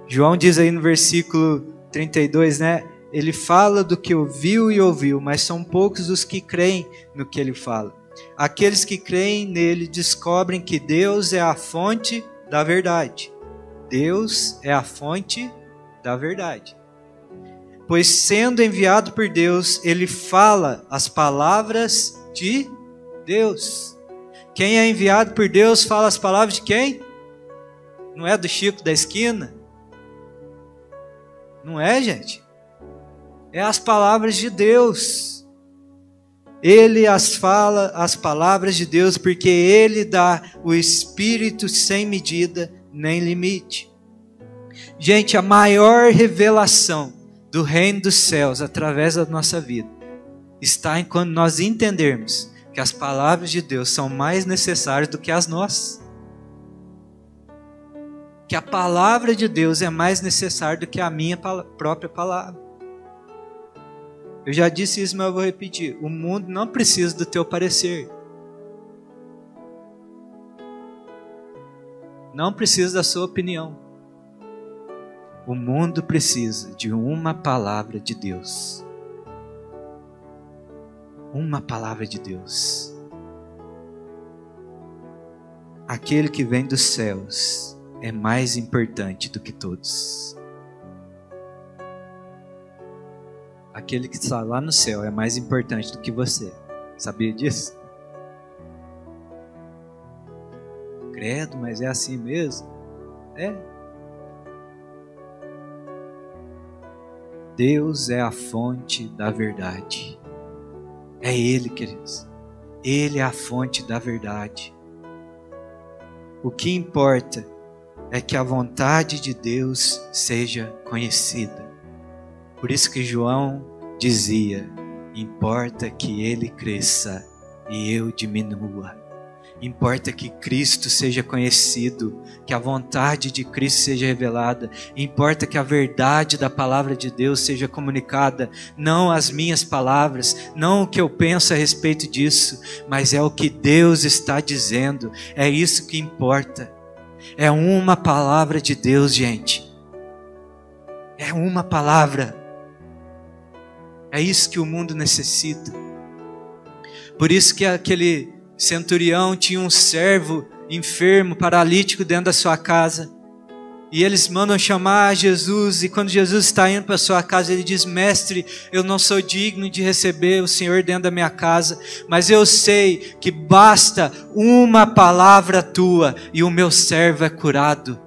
João diz aí no versículo 32, né? Ele fala do que ouviu e ouviu, mas são poucos os que creem no que ele fala. Aqueles que creem nele descobrem que Deus é a fonte da verdade. Deus é a fonte da verdade. Pois sendo enviado por Deus, ele fala as palavras de Deus. Quem é enviado por Deus fala as palavras de quem? Não é do Chico da esquina? Não é, gente? É as palavras de Deus. Ele as fala, as palavras de Deus, porque Ele dá o Espírito sem medida nem limite. Gente, a maior revelação do reino dos céus através da nossa vida está em quando nós entendermos que as palavras de Deus são mais necessárias do que as nossas. Que a palavra de Deus é mais necessária do que a minha própria palavra. Eu já disse isso, mas eu vou repetir. O mundo não precisa do teu parecer. Não precisa da sua opinião. O mundo precisa de uma palavra de Deus. Uma palavra de Deus. Aquele que vem dos céus é mais importante do que todos. Aquele que está lá no céu é mais importante do que você. Sabia disso? Credo, mas é assim mesmo? É. Deus é a fonte da verdade. É Ele, queridos. Ele é a fonte da verdade. O que importa é que a vontade de Deus seja conhecida. Por isso que João dizia: importa que Ele cresça e eu diminua. Importa que Cristo seja conhecido, que a vontade de Cristo seja revelada. Importa que a verdade da palavra de Deus seja comunicada. Não as minhas palavras, não o que eu penso a respeito disso, mas é o que Deus está dizendo. É isso que importa. É uma palavra de Deus, gente. É uma palavra. É isso que o mundo necessita. Por isso que aquele centurião tinha um servo enfermo, paralítico dentro da sua casa. E eles mandam chamar Jesus, e quando Jesus está indo para sua casa, ele diz: mestre, eu não sou digno de receber o Senhor dentro da minha casa, mas eu sei que basta uma palavra tua e o meu servo é curado.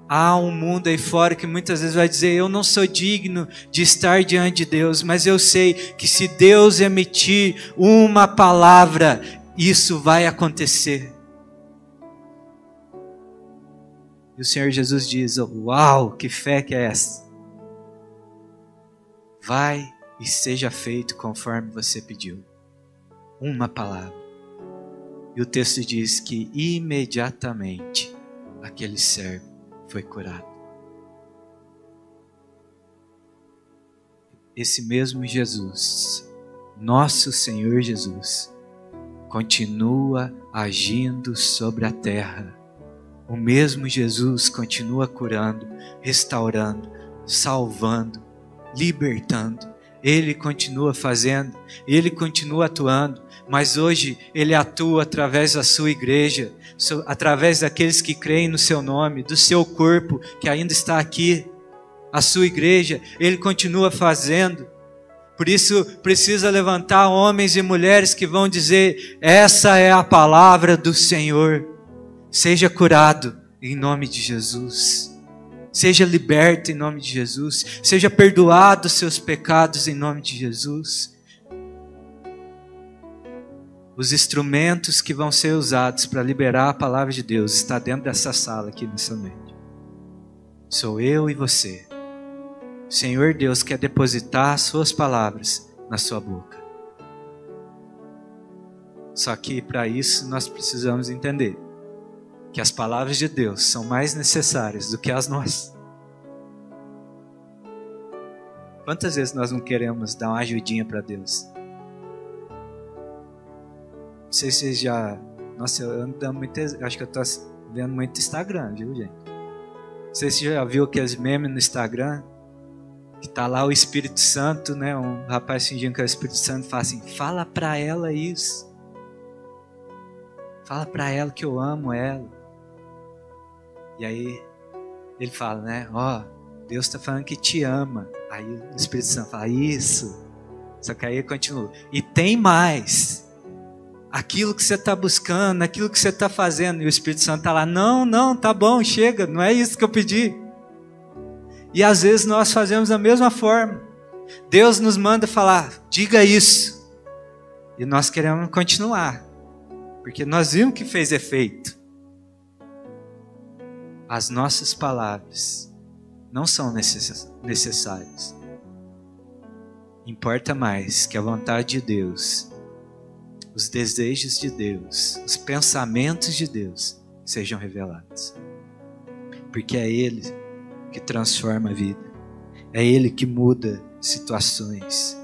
Há um mundo aí fora que muitas vezes vai dizer: eu não sou digno de estar diante de Deus, mas eu sei que se Deus emitir uma palavra, isso vai acontecer. E o Senhor Jesus diz: uau, que fé que é essa? Vai e seja feito conforme você pediu. Uma palavra. E o texto diz que imediatamente aquele servo foi curado. Esse mesmo Jesus, nosso Senhor Jesus, continua agindo sobre a terra. O mesmo Jesus continua curando, restaurando, salvando, libertando. Ele continua fazendo, Ele continua atuando, mas hoje Ele atua através da sua igreja, através daqueles que creem no seu nome, do seu corpo que ainda está aqui, a sua igreja. Ele continua fazendo. Por isso precisa levantar homens e mulheres que vão dizer: essa é a palavra do Senhor. Seja curado em nome de Jesus. Seja liberto em nome de Jesus. Seja perdoado os seus pecados em nome de Jesus. Os instrumentos que vão ser usados para liberar a palavra de Deus está dentro dessa sala aqui nessa noite. Sou eu e você. O Senhor Deus quer depositar as suas palavras na sua boca. Só que para isso nós precisamos entender que as palavras de Deus são mais necessárias do que as nossas. Quantas vezes nós não queremos dar uma ajudinha para Deus? Não sei se vocês já... Nossa, eu ando muito... Acho que eu estou vendo muito Instagram, viu, gente? Não sei se você já viu aqueles memes no Instagram, que tá lá o Espírito Santo, né? Um rapaz fingindo que é o Espírito Santo, fala assim: fala para ela isso. Fala para ela que eu amo ela. E aí ele fala, né? Ó, Deus está falando que te ama. Aí o Espírito Santo fala: isso. Só que aí ele continua: e tem mais. Aquilo que você está buscando, aquilo que você está fazendo. E o Espírito Santo está lá: não, tá bom, chega. Não é isso que eu pedi. E às vezes nós fazemos da mesma forma. Deus nos manda falar: diga isso. E nós queremos continuar, porque nós vimos que fez efeito. As nossas palavras não são necessárias. Importa mais que a vontade de Deus, os desejos de Deus, os pensamentos de Deus sejam revelados. Porque é Ele que transforma a vida. É Ele que muda situações.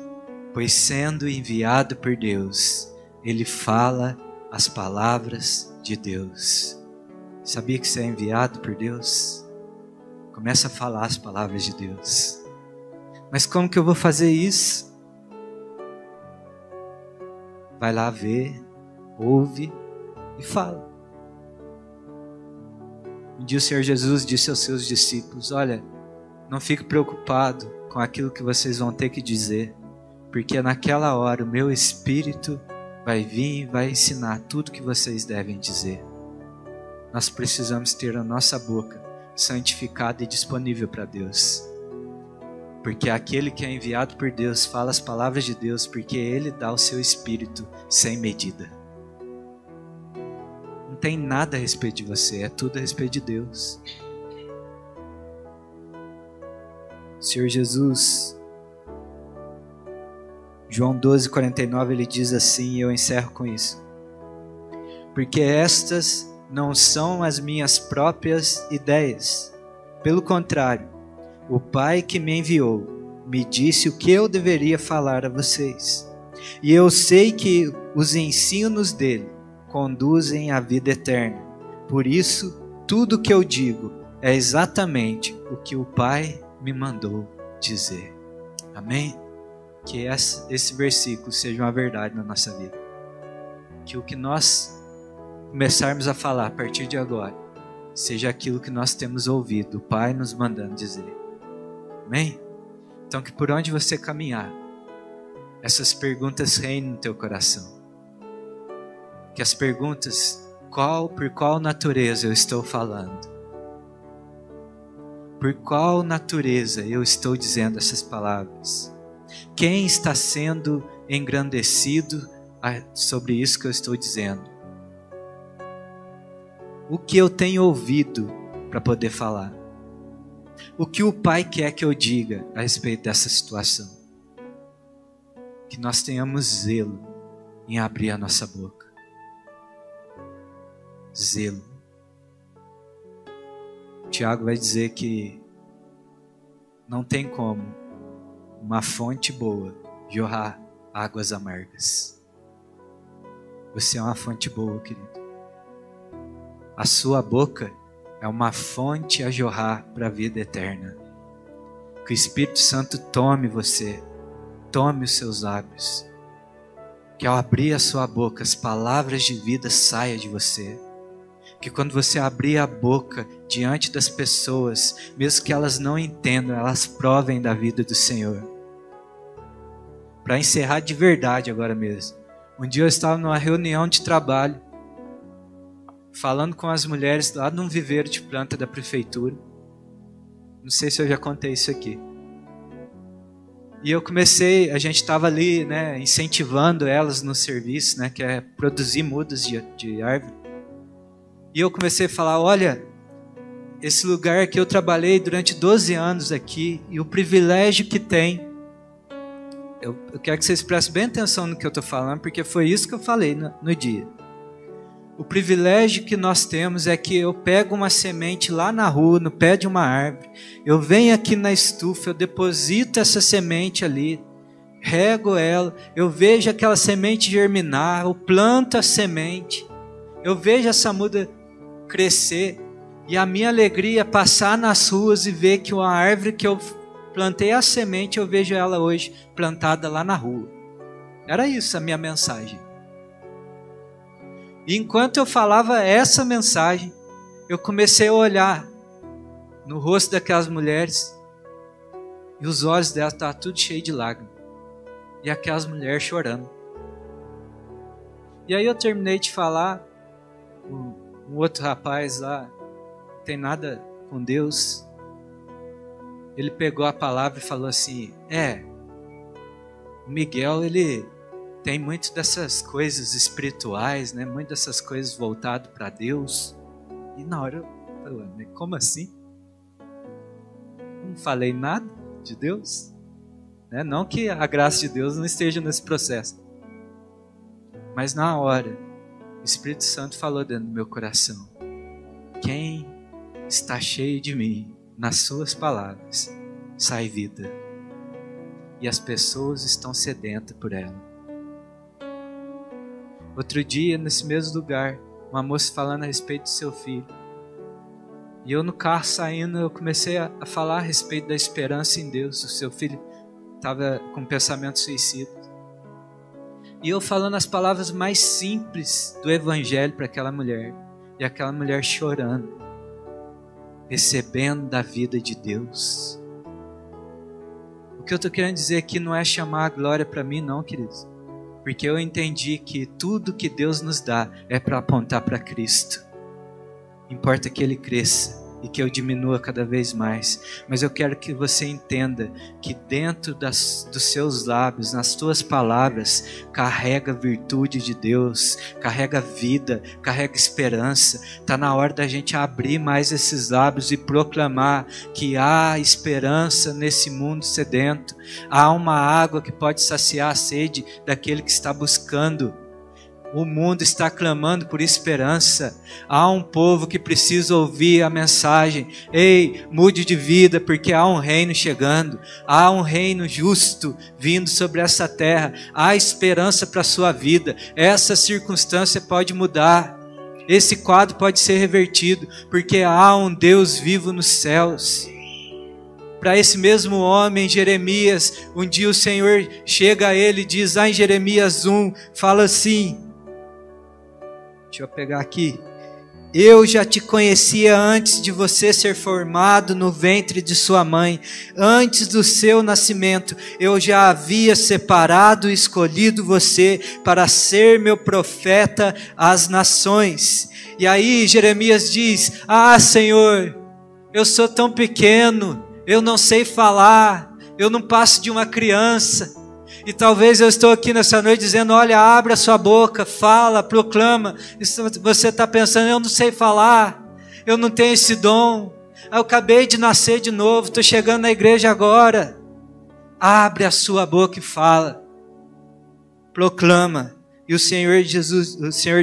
Pois sendo enviado por Deus, Ele fala as palavras de Deus. Sabia que você é enviado por Deus? Começa a falar as palavras de Deus. Mas como que eu vou fazer isso? Vai lá ver, ouve e fala. Um dia o Senhor Jesus disse aos seus discípulos: olha, não fique preocupado com aquilo que vocês vão ter que dizer, porque naquela hora o meu Espírito vai vir e vai ensinar tudo que vocês devem dizer. Nós precisamos ter a nossa boca santificada e disponível para Deus. Porque aquele que é enviado por Deus fala as palavras de Deus, porque Ele dá o seu Espírito sem medida. Não tem nada a respeito de você, é tudo a respeito de Deus. Senhor Jesus, João 12:49, Ele diz assim, e eu encerro com isso: porque estas não são as minhas próprias ideias. Pelo contrário, o Pai que me enviou me disse o que eu deveria falar a vocês. E eu sei que os ensinos dele conduzem à vida eterna. Por isso, tudo o que eu digo é exatamente o que o Pai me mandou dizer. Amém? Que esse versículo seja uma verdade na nossa vida. Que o que nós começarmos a falar a partir de agora seja aquilo que nós temos ouvido, o Pai nos mandando dizer. Amém? Então que por onde você caminhar, essas perguntas reinem no teu coração. Que as perguntas, por qual natureza eu estou falando? Por qual natureza eu estou dizendo essas palavras? Quem está sendo engrandecido sobre isso que eu estou dizendo? O que eu tenho ouvido para poder falar? O que o Pai quer que eu diga a respeito dessa situação? Que nós tenhamos zelo em abrir a nossa boca. Zelo. Tiago vai dizer que não tem como uma fonte boa jorrar águas amargas. Você é uma fonte boa, querido. A sua boca é uma fonte a jorrar para a vida eterna. Que o Espírito Santo tome você, tome os seus lábios. Que ao abrir a sua boca, as palavras de vida saiam de você. Que quando você abrir a boca diante das pessoas, mesmo que elas não entendam, elas provem da vida do Senhor. Para encerrar de verdade agora mesmo. Um dia eu estava numa reunião de trabalho, falando com as mulheres lá num viveiro de planta da prefeitura. Não sei se eu já contei isso aqui. E eu comecei, a gente estava ali, né, incentivando elas no serviço, né, que é produzir mudas de árvore. E eu comecei a falar, olha, esse lugar que eu trabalhei durante 12 anos aqui, e o privilégio que tem, eu quero que vocês prestem bem atenção no que eu estou falando, porque foi isso que eu falei no dia. O privilégio que nós temos é que eu pego uma semente lá na rua, no pé de uma árvore, eu venho aqui na estufa, eu deposito essa semente ali, rego ela, eu vejo aquela semente germinar, eu planto a semente, eu vejo essa muda crescer, e a minha alegria é passar nas ruas e ver que uma árvore que eu plantei a semente, eu vejo ela hoje plantada lá na rua. Era isso a minha mensagem. E enquanto eu falava essa mensagem, eu comecei a olhar no rosto daquelas mulheres, e os olhos delas estavam tudo cheios de lágrimas, e aquelas mulheres chorando. E aí eu terminei de falar, um outro rapaz lá, não tem nada com Deus, ele pegou a palavra e falou assim, o Miguel, ele tem muito dessas coisas espirituais, né? Muito dessas coisas voltadas para Deus. E na hora eu falei, como assim? Não falei nada de Deus, né? Não que a graça de Deus não esteja nesse processo, mas na hora o Espírito Santo falou dentro do meu coração, quem está cheio de mim, nas suas palavras sai vida, e as pessoas estão sedentas por ela. Outro dia, nesse mesmo lugar, uma moça falando a respeito do seu filho. E eu no carro saindo, eu comecei a falar a respeito da esperança em Deus. O seu filho estava com pensamento suicida. E eu falando as palavras mais simples do Evangelho para aquela mulher. E aquela mulher chorando, recebendo da vida de Deus. O que eu estou querendo dizer aqui não é chamar a glória para mim não, queridos. Porque eu entendi que tudo que Deus nos dá é para apontar para Cristo. Importa que Ele cresça e que eu diminua cada vez mais. Mas eu quero que você entenda que dentro dos seus lábios, nas tuas palavras, carrega a virtude de Deus, carrega vida, carrega esperança. Está na hora da gente abrir mais esses lábios e proclamar que há esperança nesse mundo sedento. Há uma água que pode saciar a sede daquele que está buscando. O mundo está clamando por esperança. Há um povo que precisa ouvir a mensagem. Ei, mude de vida, porque há um reino chegando. Há um reino justo vindo sobre essa terra. Há esperança para a sua vida. Essa circunstância pode mudar. Esse quadro pode ser revertido, porque há um Deus vivo nos céus. Para esse mesmo homem, Jeremias, um dia o Senhor chega a ele e diz lá em Jeremias 1, fala assim, deixa eu pegar aqui, Eu já te conhecia antes de você ser formado no ventre de sua mãe. Antes do seu nascimento, eu já havia separado e escolhido você para ser meu profeta às nações. E aí Jeremias diz: ah, Senhor, eu sou tão pequeno, eu não sei falar, eu não passo de uma criança. E talvez eu estou aqui nessa noite dizendo: olha, abre a sua boca, fala, proclama. Você está pensando: eu não sei falar, eu não tenho esse dom, eu acabei de nascer de novo, estou chegando na igreja agora. Abre a sua boca e fala, proclama. E o Senhor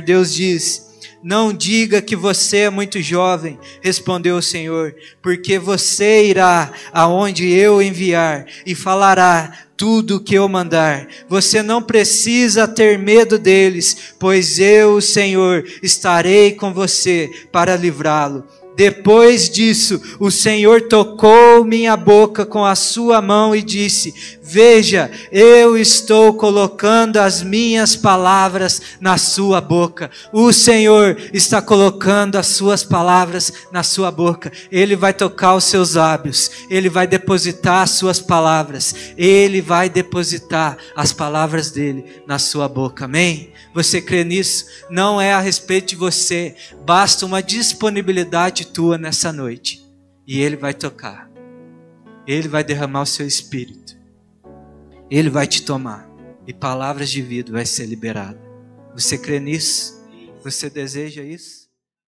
Deus diz: não diga que você é muito jovem, respondeu o Senhor, porque você irá aonde eu enviar e falará tudo o que eu mandar. Você não precisa ter medo deles, pois eu, o Senhor, estarei com você para livrá-lo. Depois disso, o Senhor tocou minha boca com a sua mão e disse: veja, eu estou colocando as minhas palavras na sua boca. O Senhor está colocando as suas palavras na sua boca. Ele vai tocar os seus lábios, Ele vai depositar as suas palavras, Ele vai depositar as palavras dEle na sua boca, amém? Você crê nisso? Não é a respeito de você, basta uma disponibilidade tua nessa noite, e Ele vai tocar, Ele vai derramar o seu espírito, Ele vai te tomar, e palavras de vida vai ser liberada. Você crê nisso? Você deseja isso?